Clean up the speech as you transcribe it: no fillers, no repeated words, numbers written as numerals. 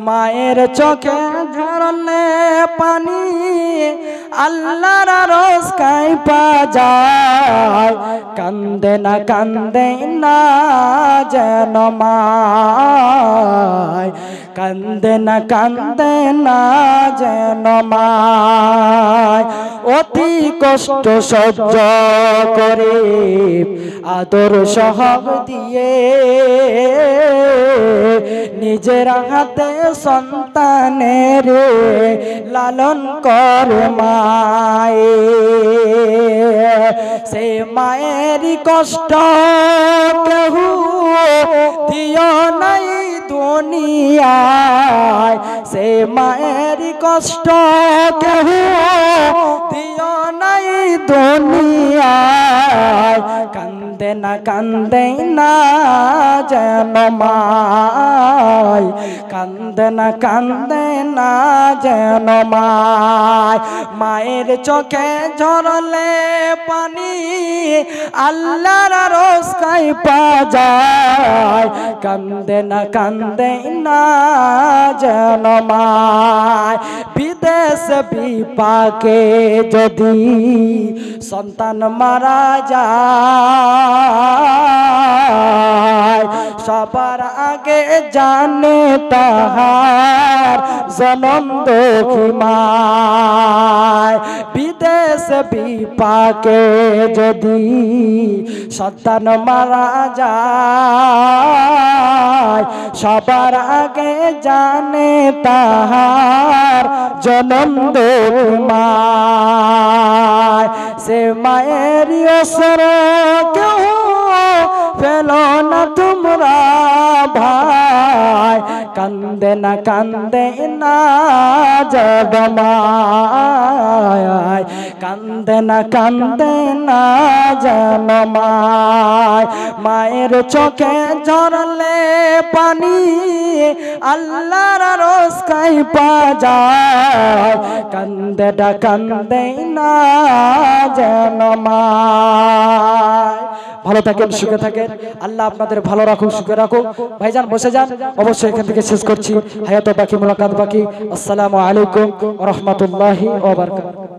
মায়ের চোখে ঝরলে পানি আল্লাহর আরশ কাঁপা যায় কান্দে না যেন মায় কান্দে না যেন মায় অতি কষ্ট সহ্য করে আদর সহব দিয়ে নিজের হাতে সন্তানের লালন করে মায়ে সে মায়েরই কষ্ট কেহ দিও নাই দুনিয়ায় সে মায়েরই কষ্ট কেহ দিও নাই দুনিয়ায় কান্দে না যেন মায় কান্দে না যেন মায় মায়ের চোখে ঝরলে পানি আল্লাহর আরশ কাঁপা যায় কান্দে না যেন মায় বিদেশ বিপাকে যদি সন্তান মারা যায় সবার আগে জানে তাহার জনম দুঃখী মায় বিদেশ বিপাকে যদি সন্তান মারা যায় সবার আগে জানে তাহার জনম দুঃখী মায় সে মায়ের অসর কেউ ফেলো না তোমরা ভাই কান্দে না যাব মায় কান্দে না যেন মায় মায়ের চোখে ঝরলে পানি আল্লাহর আরশ কাঁপা যায় কান্দে না যেন মায় ভালো থাকেন সুখে থাকেন আল্লাহ আপনাদের ভালো রাখুক সুখে রাখুক ভাইজান বসে যান অবশ্যই এখান থেকে শেষ করছি হায়াত বাকি মুলাকাত বাকি আসসালামু আলাইকুম ওয়া রাহমাতুল্লাহি ওয়া বারাকাতুহু।